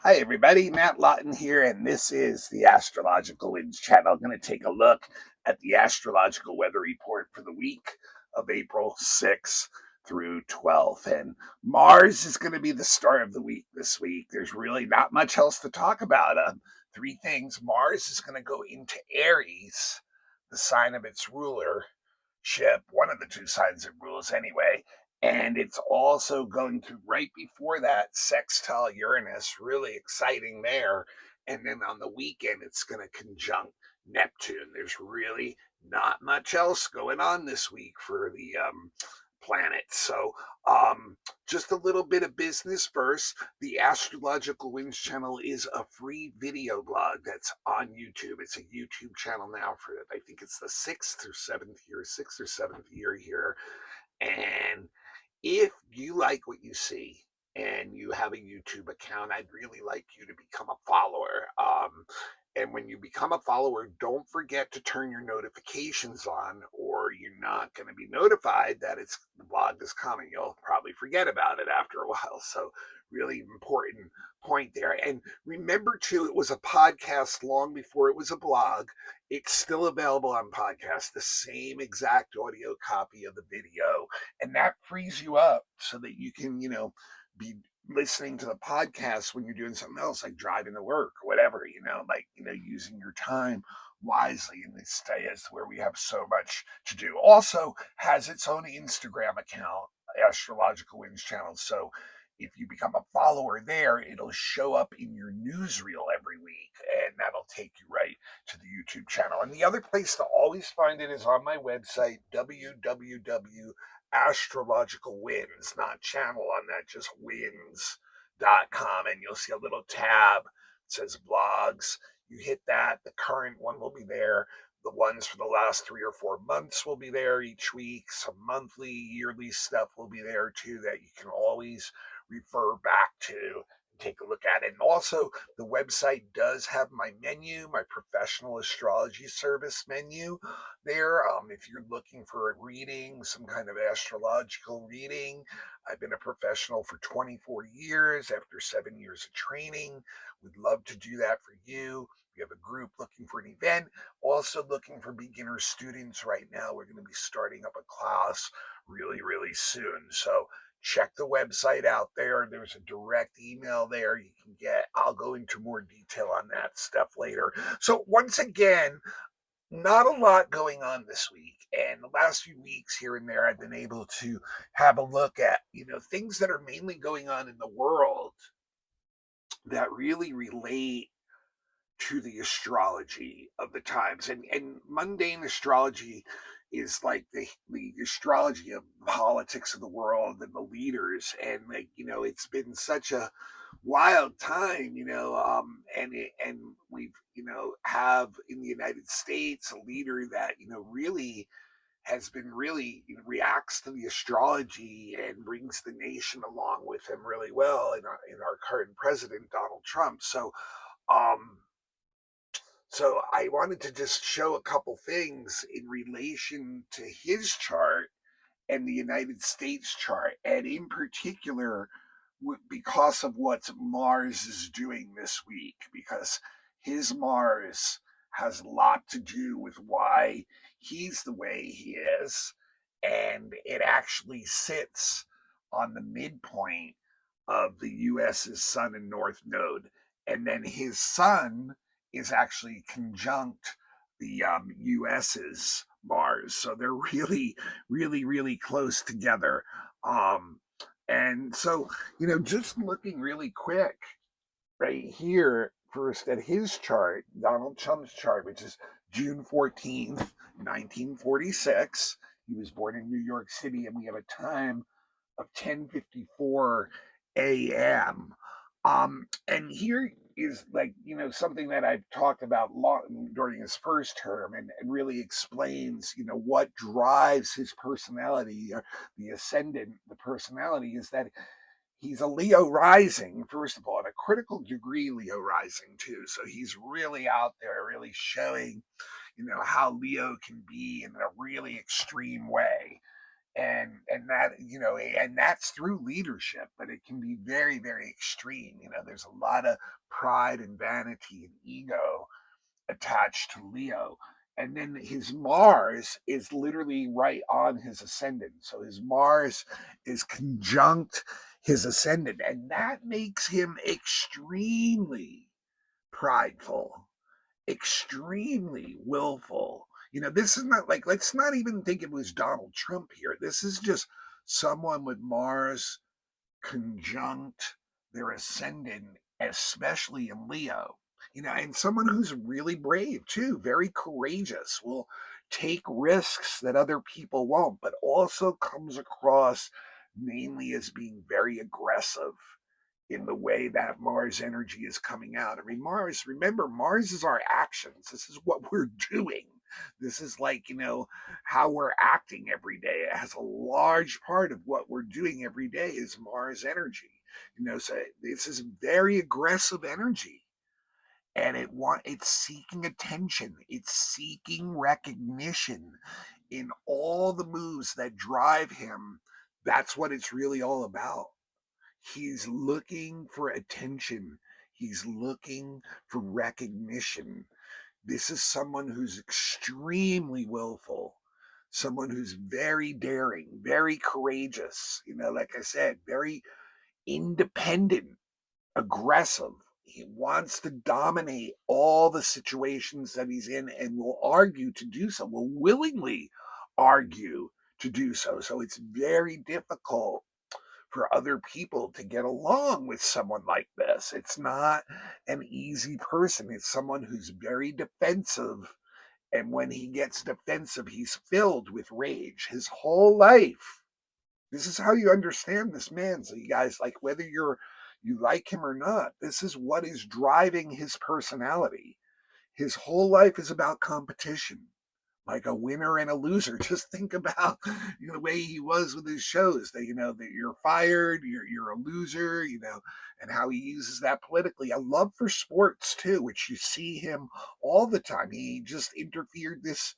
Hi, everybody. Matt Lawton here, and this is the Astrological Winds channel. I'm going to take a look at the astrological weather report for the week of April 6th through 12th. And Mars is going to be the star of the week this week. There's really not much else to talk about. Three things. Mars is going to go into Aries, the sign of its ruler ship, one of the two signs it rules anyway. And it's also going to, right before that, sextile Uranus, really exciting there. And then on the weekend, it's going to conjunct Neptune. There's really not much else going on this week for the planets. So, um, just a little bit of business first. The Astrological Winds channel is a free video blog that's on YouTube. It's a YouTube channel now for, I think it's the sixth or seventh year here. And if you like what you see and you have a YouTube account, I'd really like you to become a follower. And when you become a follower, don't forget to turn your notifications on, or you're not going to be notified that the blog is coming. You'll probably forget about it after a while. So, really important point there. And remember, too, it was a podcast long before it was a blog. It's still available on podcast, the same exact audio copy of the video, and that frees you up so that you can, be listening to the podcast when you're doing something else, like driving to work or whatever, using your time wisely in these days where we have so much to do. Also has its own Instagram account, Astrological Winds channel. So if you become a follower there, it'll show up in your newsreel every week, and that'll take you right to the YouTube channel. And the other place to always find it is on my website, www.astrological winds, not channel on that, just winds.com. And you'll see a little tab that says blogs. You hit that, the current one will be there. The ones for the last 3 or 4 months will be there each week. Some monthly, yearly stuff will be there too that you can always refer back to and take a look at it. And also, the website does have my menu, my professional astrology service menu there. If you're looking for a reading, some kind of astrological reading, I've been a professional for 24 years after 7 years of training. We'd love to do that for you. We have a group looking for an event, also looking for beginner students right now. We're going to be starting up a class really, really soon. So check the website out there. There's a direct email there you can get. I'll go into more detail on that stuff later. So once again, not a lot going on this week. And the last few weeks here and there, I've been able to have a look at, things that are mainly going on in the world that really relate to the astrology of the times. And mundane astrology is like the astrology of politics of the world and the leaders. And it's been such a wild time, and we've, have in the United States a leader that, really has been really reacts to the astrology and brings the nation along with him really well in our current president, Donald Trump. Um, so I wanted to just show a couple things in relation to his chart and the United States chart, and in particular, because of what Mars is doing this week, because his Mars has a lot to do with why he's the way he is, and it actually sits on the midpoint of the US's Sun and North Node, and then his Sun is actually conjunct the US's Mars, so they're really, really, really close together. Um, and so, just looking really quick right here first at his chart, Donald Trump's chart, which is June 14th, 1946. He was born in New York City, and we have a time of 10:54 a.m. And here is, like, something that I've talked about long during his first term, and really explains, what drives his personality, the ascendant, the personality is that he's a Leo rising, first of all, and a critical degree Leo rising too. So he's really out there, really showing, how Leo can be in a really extreme way. and that, and that's through leadership, but it can be very, very extreme. There's a lot of pride and vanity and ego attached to Leo. And then his Mars is literally right on his ascendant. So his Mars is conjunct his ascendant, and that makes him extremely prideful, extremely willful. This is not like, let's not even think it was Donald Trump here. This is just someone with Mars conjunct their ascendant, especially in Leo. And someone who's really brave too, very courageous, will take risks that other people won't, but also comes across mainly as being very aggressive in the way that Mars energy is coming out. I mean, remember, Mars is our actions. This is what we're doing. This is like, how we're acting every day. It has a large part of what we're doing every day is Mars energy. So this is very aggressive energy. And it's seeking attention. It's seeking recognition in all the moves that drive him. That's what it's really all about. He's looking for attention. He's looking for recognition. This is someone who's extremely willful, someone who's very daring, very courageous, like I said, very independent, aggressive. He wants to dominate all the situations that he's in and will argue to do so, will willingly argue to do so. So it's very difficult for other people to get along with someone like this. It's not an easy person. It's someone who's very defensive. And when he gets defensive, he's filled with rage his whole life. This is how you understand this man. So, you guys, like, whether you like him or not, this is what is driving his personality. His whole life is about competition, like a winner and a loser. Just think about the way he was with his shows. That that you're fired, you're a loser. And how he uses that politically. A love for sports too, which you see him all the time. He just interfered this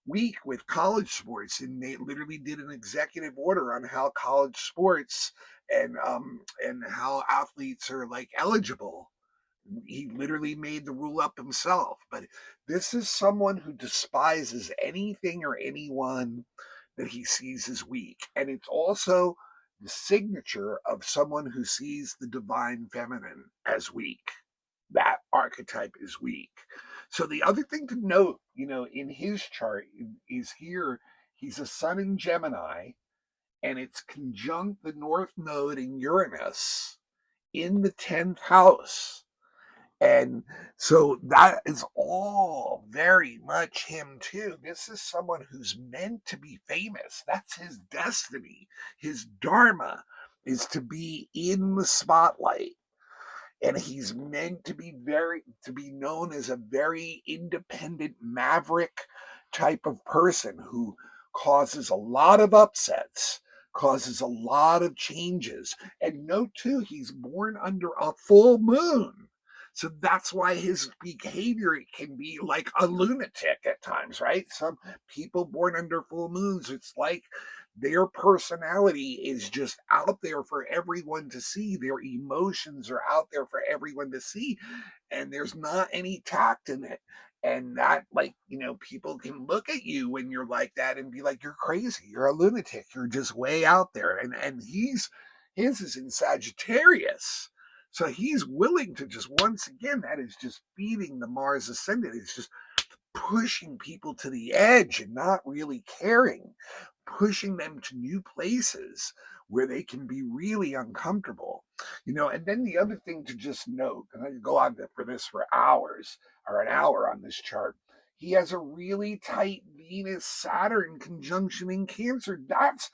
week with college sports, and they literally did an executive order on how college sports and how athletes are like eligible. He literally made the rule up himself. But this is someone who despises anything or anyone that he sees as weak. And it's also the signature of someone who sees the divine feminine as weak. That archetype is weak. So the other thing to note, in his chart is here, he's a sun in Gemini, and it's conjunct the North Node in Uranus in the 10th house. And so that is all very much him too. This is someone who's meant to be famous. That's his destiny. His dharma is to be in the spotlight. And he's meant to be known as a very independent maverick type of person who causes a lot of upsets, causes a lot of changes. And note too, he's born under a full moon. So that's why his behavior can be like a lunatic at times, right? Some people born under full moons, it's like their personality is just out there for everyone to see. Their emotions are out there for everyone to see. And there's not any tact in it. And that, like, people can look at you when you're like that and be like, you're crazy. You're a lunatic. You're just way out there. And his is in Sagittarius. So he's willing to just, once again, that is just feeding the Mars ascendant. It's just pushing people to the edge and not really caring, pushing them to new places where they can be really uncomfortable. And then the other thing to just note, and I could go on for this for hours or an hour on this chart, he has a really tight Venus Saturn conjunction in Cancer. That's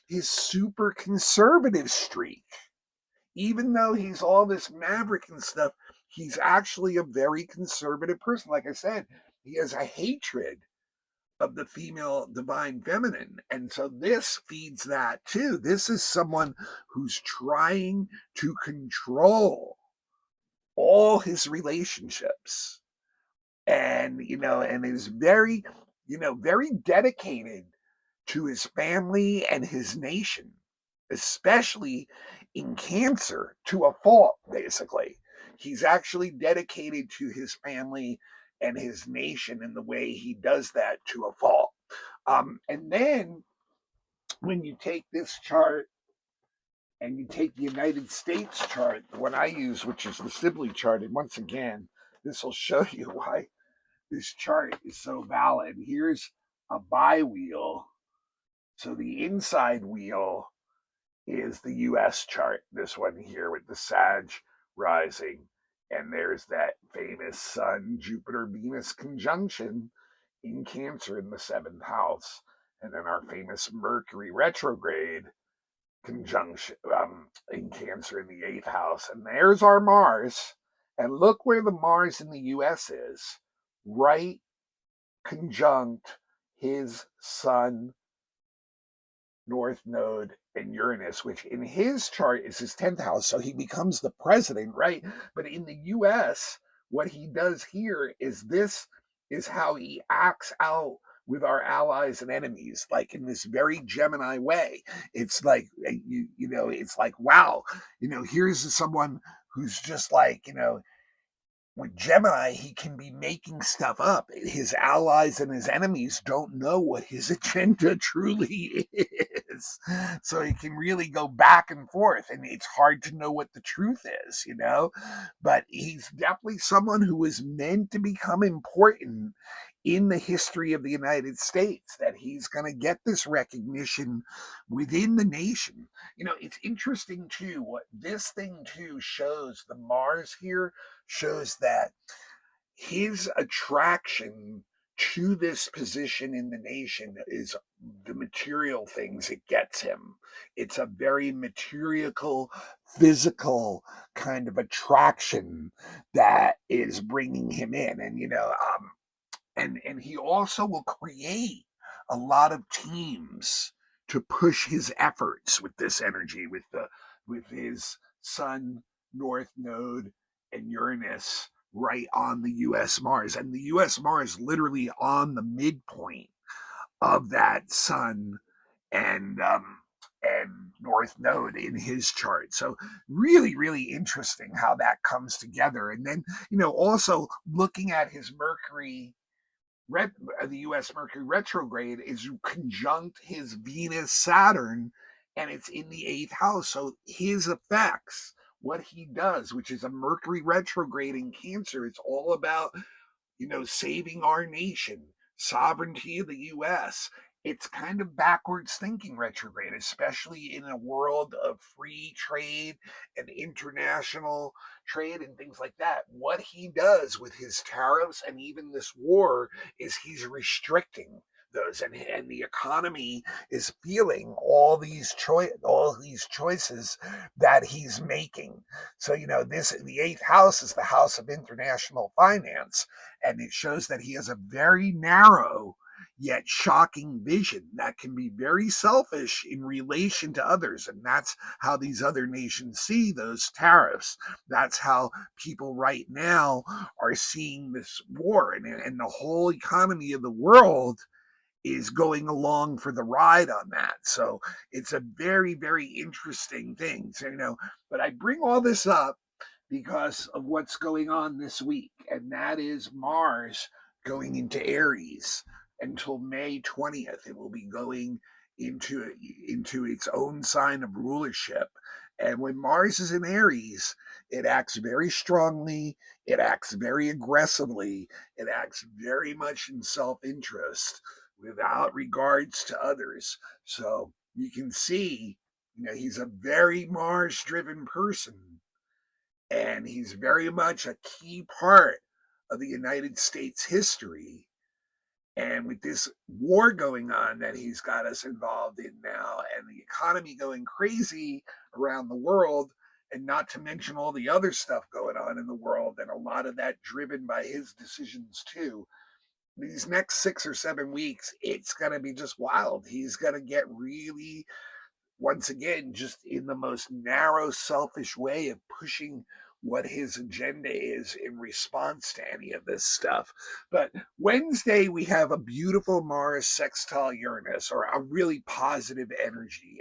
his super conservative streak. Even though he's all this maverick and stuff, he's actually a very conservative person. Like I said, he has a hatred of the female divine feminine. And so this feeds that too. This is someone who's trying to control all his relationships, and is very, very dedicated to his family and his nation, especially in Cancer, to a fault, basically. He's actually dedicated to his family and his nation in the way he does that to a fault. And then when you take this chart and you take the United States chart, the one I use, which is the Sibley chart, and once again, this will show you why this chart is so valid. Here's a bi-wheel. So the inside wheel is the US chart, this one here with the Sag rising. And there's that famous Sun Jupiter Venus conjunction in Cancer in the seventh house. And then our famous Mercury retrograde conjunction in Cancer in the eighth house. And there's our Mars. And look where the Mars in the US is, right conjunct his Sun, North Node, and Uranus, which in his chart is his 10th house. So he becomes the president, right? But in the US, what he does here is this is how he acts out with our allies and enemies, like in this very Gemini way. It's like, it's like, wow, here's someone who's just like, with Gemini, he can be making stuff up. His allies and his enemies don't know what his agenda truly is. So he can really go back and forth, and it's hard to know what the truth is. But he's definitely someone who is meant to become important in the history of the United States, that he's going to get this recognition within the nation. It's interesting too, what this thing too shows, the Mars here shows that his attraction to this position in the nation is the material things it gets him. It's a very material, physical kind of attraction that is bringing him in. And he also will create a lot of teams to push his efforts with this energy, with his Sun, North Node, and Uranus right on the US Mars, and the US Mars literally on the midpoint of that Sun and North Node in his chart. So really, really interesting how that comes together. And then also looking at his Mercury the U.S. Mercury retrograde is conjunct his Venus Saturn, and it's in the eighth house. So his effects, what he does, which is a Mercury retrograde in Cancer, it's all about saving our nation, sovereignty of the U.S. It's kind of backwards thinking retrograde, especially in a world of free trade and international trade and things like that. What he does with his tariffs and even this war is he's restricting those, and the economy is feeling all these choices that he's making. So the eighth house is the house of international finance, and it shows that he has a very narrow yet shocking vision that can be very selfish in relation to others. And that's how these other nations see those tariffs. That's how people right now are seeing this war, and the whole economy of the world is going along for the ride on that. So it's a very, very interesting thing. So, but I bring all this up because of what's going on this week, and that is Mars going into Aries until May 20th. It will be going into its own sign of rulership. And when Mars is in Aries, it acts very strongly, it acts very aggressively, it acts very much in self-interest without regards to others. So you can see, he's a very Mars driven person, and he's very much a key part of the United States history. And with this war going on that he's got us involved in now, and the economy going crazy around the world, and not to mention all the other stuff going on in the world, and a lot of that driven by his decisions too. These next 6 or 7 weeks, it's going to be just wild. He's going to get really, once again, just in the most narrow, selfish way of pushing what his agenda is in response to any of this stuff. But Wednesday, we have a beautiful Mars sextile Uranus, or a really positive energy.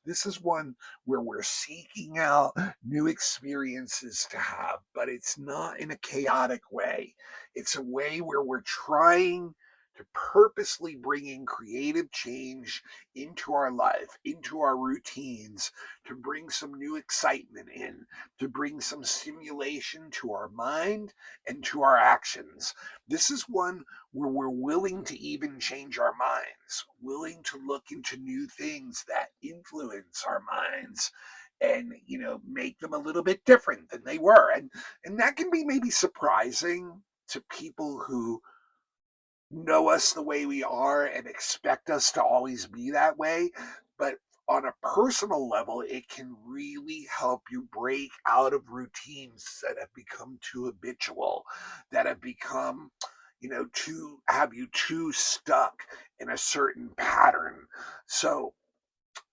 This is one where we're seeking out new experiences to have, but it's not in a chaotic way. It's a way where we're trying to purposely bring in creative change into our life, into our routines, to bring some new excitement in, to bring some stimulation to our mind and to our actions. This is one where we're willing to even change our minds, willing to look into new things that influence our minds and make them a little bit different than they were. And that can be maybe surprising to people who know us the way we are and expect us to always be that way. But on a personal level, it can really help you break out of routines that have become too habitual, that have become, too, have you too stuck in a certain pattern. So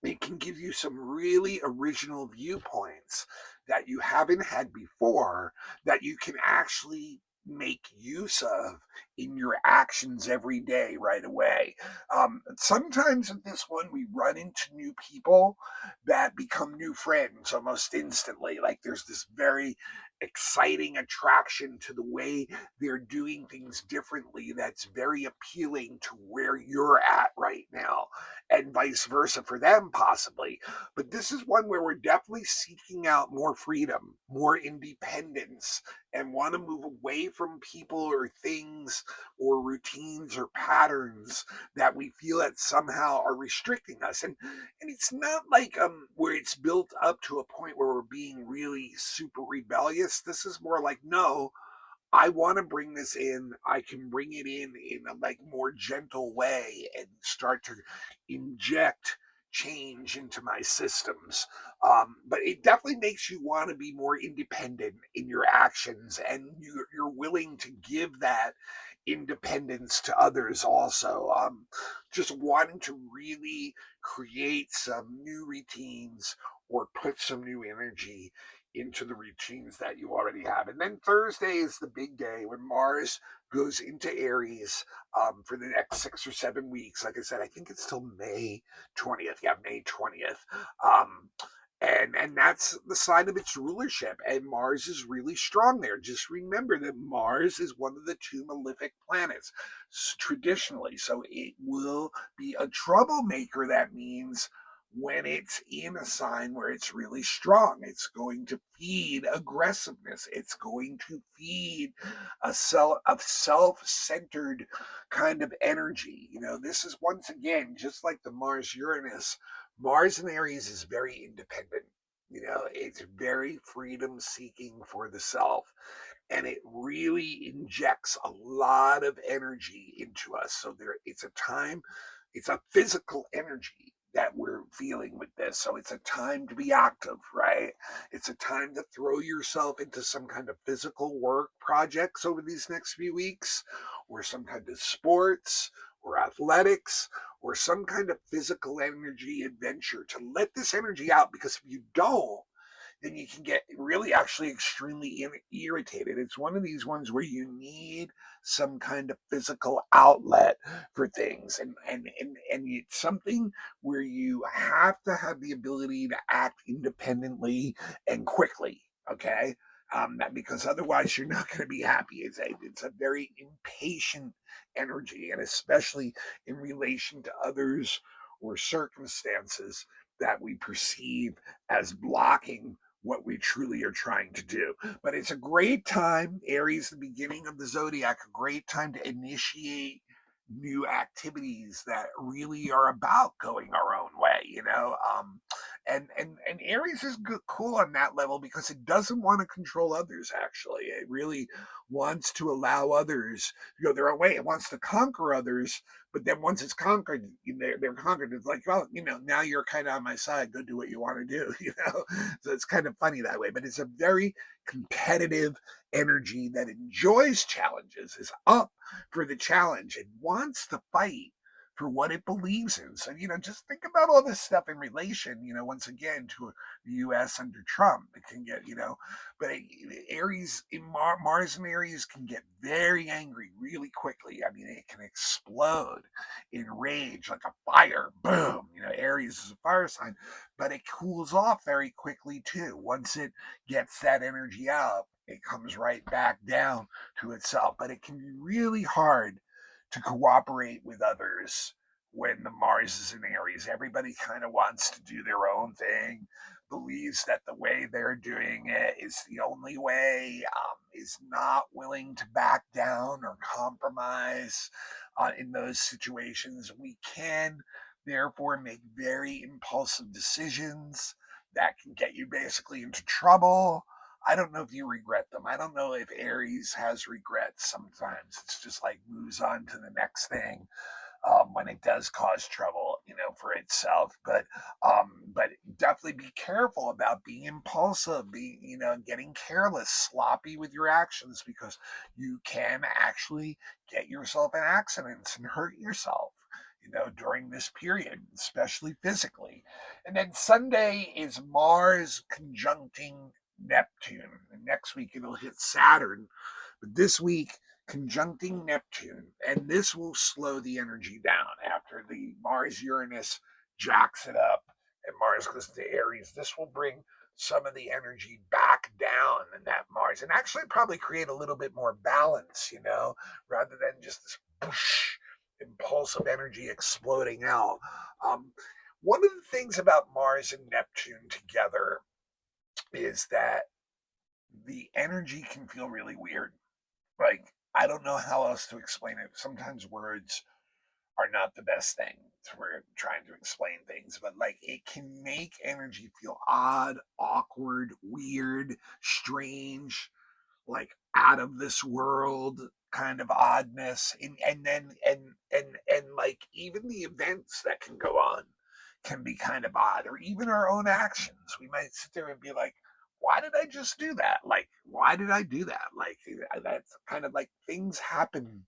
it can give you some really original viewpoints that you haven't had before, that you can actually make use of in your actions every day right away. Sometimes in this one, we run into new people that become new friends almost instantly. Like there's this very exciting attraction to the way they're doing things differently that's very appealing to where you're at right now, and vice versa for them, possibly. But this is one where we're definitely seeking out more freedom, more independence, and want to move away from people or things or routines or patterns that we feel that somehow are restricting us. And it's not like where it's built up to a point where we're being really super rebellious. This is more like, no, I want to bring this in. I can bring it in a like more gentle way and start to inject change into my systems. But it definitely makes you want to be more independent in your actions, and you're willing to give that independence to others also. Just wanting to really create some new routines or put some new energy into the routines that you already have. And then Thursday is the big day when Mars goes into Aries for the next 6 or 7 weeks. Like I said, I think it's till May 20th. Yeah, May 20th. Um, and that's the sign of its rulership. And Mars is really strong there. Just remember that Mars is one of the two malefic planets traditionally. So it will be a troublemaker. That means when it's in a sign where it's really strong, it's going to feed aggressiveness. It's going to feed a self-centered kind of energy. This is once again just like the Mars Uranus. Mars in Aries is very independent. It's very freedom seeking for the self, and it really injects a lot of energy into us. So it's a time, it's a physical energy that we're feeling with this. So it's a time to be active, right? It's a time to throw yourself into some kind of physical work projects over these next few weeks, or some kind of sports or athletics, or some kind of physical energy adventure to let this energy out. Because if you don't, then you can get really actually extremely irritated. It's one of these ones where you need some kind of physical outlet for things, and it's something where you have to have the ability to act independently and quickly. Okay. Because otherwise you're not going to be happy. It's a very impatient energy, and especially in relation to others or circumstances that we perceive as blocking what we truly are trying to do. But it's a great time, Aries, the beginning of the zodiac, a great time to initiate new activities that really are about going our own way. And Aries is cool on that level because it doesn't want to control others. Actually, it really wants to allow others to go their own way. It wants to conquer others, but then once it's conquered, they're conquered. It's like, well, now you're kind of on my side. Go do what you want to do. So it's kind of funny that way. But it's a very competitive energy that enjoys challenges, is up for the challenge, and wants to fight for what it believes in. So, just think about all this stuff in relation, once again, to the US under Trump. It can get, but Aries, Mars and Aries can get very angry really quickly. I mean, it can explode in rage like a fire. Boom. Aries is a fire sign, but it cools off very quickly too. Once it gets that energy out, it comes right back down to itself. But it can be really hard to cooperate with others when the Mars is in Aries. Everybody kind of wants to do their own thing, believes that the way they're doing it is the only way, is not willing to back down or compromise in those situations. We can therefore make very impulsive decisions that can get you basically into trouble. I don't know if you regret them. I don't know if Aries has regrets sometimes. It's just like moves on to the next thing when it does cause trouble, for itself. But definitely be careful about being impulsive, being, getting careless, sloppy with your actions, because you can actually get yourself in accidents and hurt yourself. During this period, especially physically. And then Sunday is Mars conjuncting Neptune. And next week it'll hit Saturn. But this week, conjuncting Neptune, and this will slow the energy down after the Mars Uranus jacks it up and Mars goes to Aries. This will bring some of the energy back down in that Mars and actually probably create a little bit more balance, rather than just this whoosh, impulsive energy exploding out. Um, One of the things about Mars and Neptune together is that the energy can feel really weird. Like, I don't know how else to explain it. Sometimes words are not the best thing for trying to explain things, but like it can make energy feel odd, awkward, weird, strange, like out of this world kind of oddness. And like even the events that can go on can be kind of odd, or even our own actions. We might sit there and be like, why did I just do that? Like, why did I do that? Like, that's kind of like things happen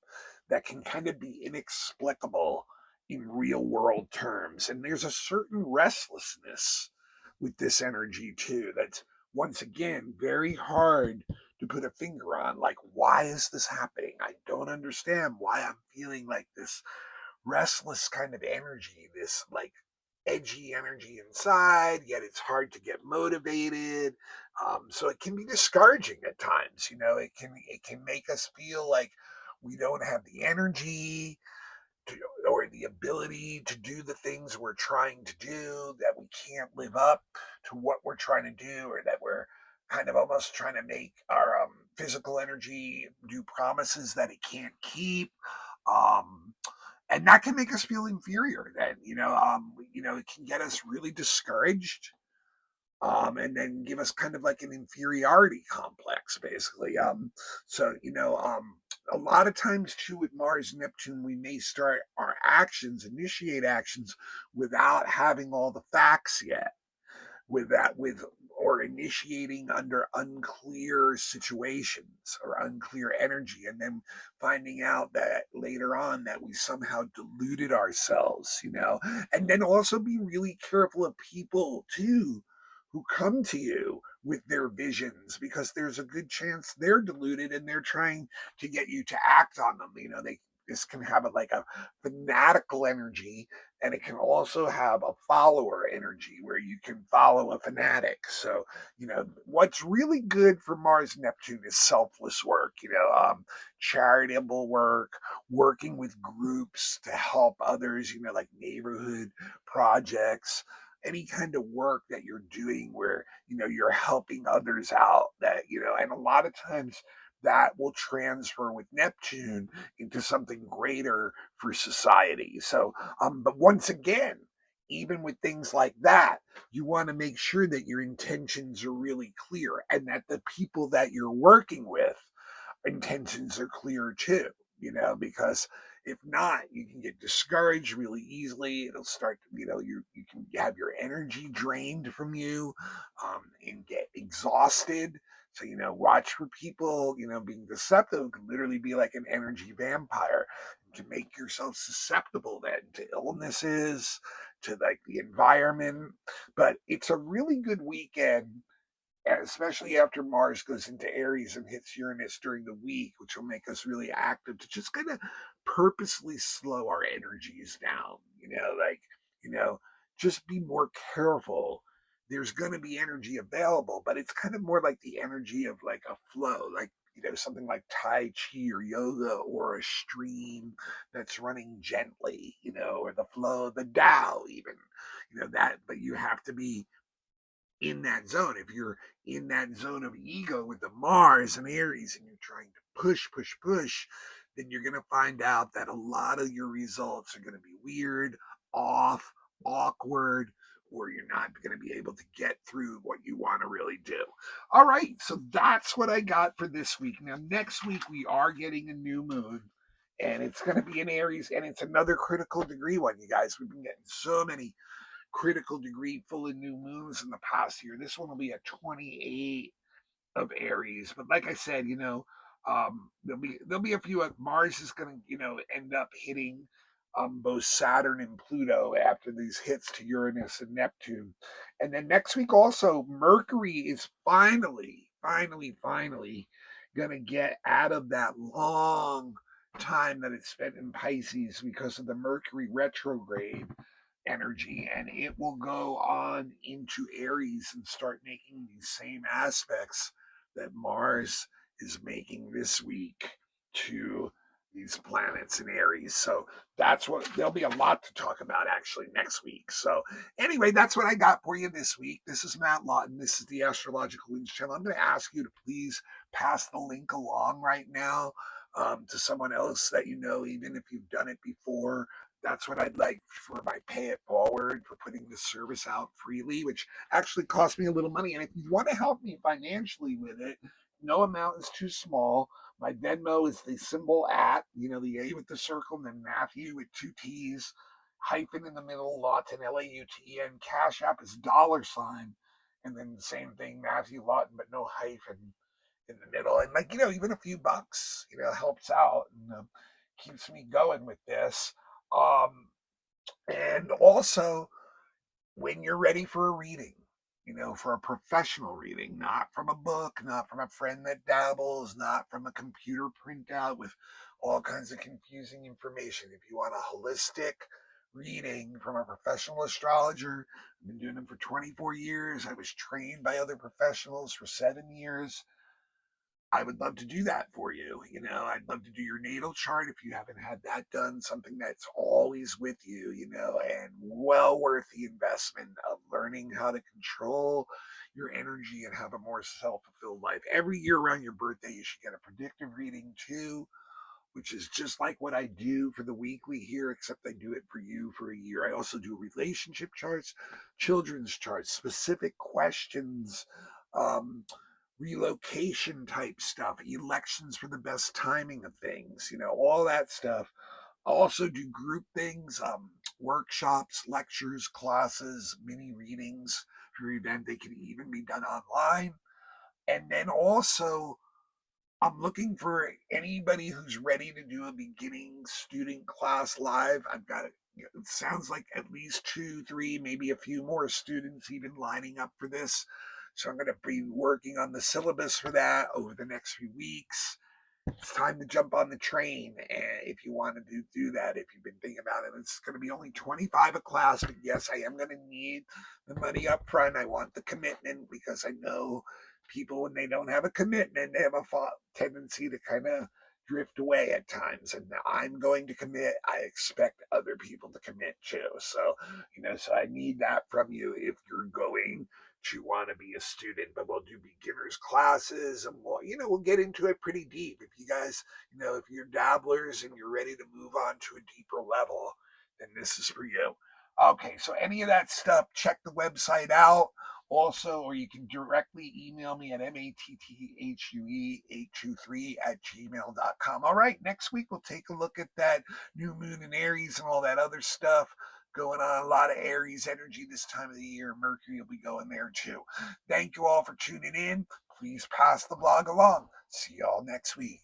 that can kind of be inexplicable in real world terms. And there's a certain restlessness with this energy too that's, once again, very hard to put a finger on. Like, why is this happening? I don't understand why I'm feeling like this restless kind of energy, this like edgy energy inside, yet it's hard to get motivated. So it can be discouraging at times. It can make us feel like we don't have the energy to, or the ability to do the things we're trying to do, that we can't live up to what we're trying to do, or that we're kind of almost trying to make our physical energy do promises that it can't keep. Um, and that can make us feel inferior. Then it can get us really discouraged, and then give us kind of like an inferiority complex, basically. A lot of times too with Mars and Neptune, we may start our actions, initiate actions without having all the facts yet, with or initiating under unclear situations or unclear energy, and then finding out that later on that we somehow deluded ourselves, and then also be really careful of people too who come to you with their visions, because there's a good chance they're deluded and they're trying to get you to act on them. They this can have like a fanatical energy, and it can also have a follower energy where you can follow a fanatic. So, what's really good for Mars Neptune is selfless work, charitable work, working with groups to help others, like neighborhood projects, any kind of work that you're doing where, you're helping others out, and a lot of times that will transfer with Neptune into something greater for society. So, but once again, even with things like that, you want to make sure that your intentions are really clear and that the people that you're working with intentions are clear too, because if not, you can get discouraged really easily. It'll start to, you can have your energy drained from you, and get exhausted. So, watch for people, being deceptive can literally be like an energy vampire. can make yourself susceptible then to illnesses, to like the environment. But it's a really good weekend, especially after Mars goes into Aries and hits Uranus during the week, which will make us really active to just kind of purposely slow our energies down. You know, just be more careful. There's going to be energy available, but it's kind of more like the energy of like a flow, like, something like Tai Chi or yoga or a stream that's running gently, or the flow of the Tao, even, but you have to be in that zone. If you're in that zone of ego with the Mars and Aries and you're trying to push, push, push, then you're going to find out that a lot of your results are going to be weird, off, awkward, or you're not going to be able to get through what you want to really do. All right, so that's what I got for this week. Now, next week, we are getting a new moon. And it's going to be in Aries, and it's another critical degree one, you guys. We've been getting so many critical degree full of new moons in the past year. This one will be a 28 of Aries. But like I said, there'll be a few. Mars is going to end up hitting both Saturn and Pluto after these hits to Uranus and Neptune, and then next week also Mercury is finally going to get out of that long time that it spent in Pisces because of the Mercury retrograde energy, and it will go on into Aries and start making these same aspects that Mars is making this week to these planets in Aries. So there'll be a lot to talk about actually next week. So anyway, that's what I got for you this week. This is Matt Lawton. This is the Astrological Winds channel. I'm going to ask you to please pass the link along right now to someone else that even if you've done it before. That's what I'd like for my pay it forward for putting this service out freely, which actually costs me a little money. And if you want to help me financially with it, no amount is too small. My Venmo is the symbol at, the A with the circle, and then Matthew with two T's, hyphen in the middle, Lawton, Lauten. Cash App is $. And then the same thing, Matthew Lawton, but no hyphen in the middle. And even a few bucks, helps out and keeps me going with this. And also, when you're ready for a reading, for a professional reading, not from a book, not from a friend that dabbles, not from a computer printout with all kinds of confusing information. If you want a holistic reading from a professional astrologer, I've been doing them for 24 years. I was trained by other professionals for 7 years. I would love to do that for you. I'd love to do your natal chart if you haven't had that done, something that's always with you, and well worth the investment of learning how to control your energy and have a more self fulfilled life. Every year around your birthday, you should get a predictive reading too, which is just like what I do for the weekly here, except I do it for you for a year. I also do relationship charts, children's charts, specific questions. Relocation type stuff, elections for the best timing of things, all that stuff. I also do group things, workshops, lectures, classes, mini readings for your event. They can even be done online. And then also, I'm looking for anybody who's ready to do a beginning student class live. I've got it sounds like at least 2, 3, maybe a few more students even lining up for this. So I'm going to be working on the syllabus for that over the next few weeks. It's time to jump on the train, and if you want to do that, if you've been thinking about it, it's going to be only $25 a class. But yes, I am going to need the money up front. I want the commitment because I know people, when they don't have a commitment, they have a tendency to kind of drift away at times. And I'm going to commit. I expect other people to commit too. So so I need that from you if you're going to want to be a student. But we'll do beginners classes, and we'll get into it pretty deep. If you guys, if you're dabblers and you're ready to move on to a deeper level, then this is for you. Okay, so any of that stuff, check the website out. Also, or you can directly email me at matthuey823@gmail.com. All right, next week we'll take a look at that new moon in Aries and all that other stuff going on. A lot of Aries energy this time of the year. Mercury will be going there too. Thank you all for tuning in. Please pass the blog along. See y'all next week.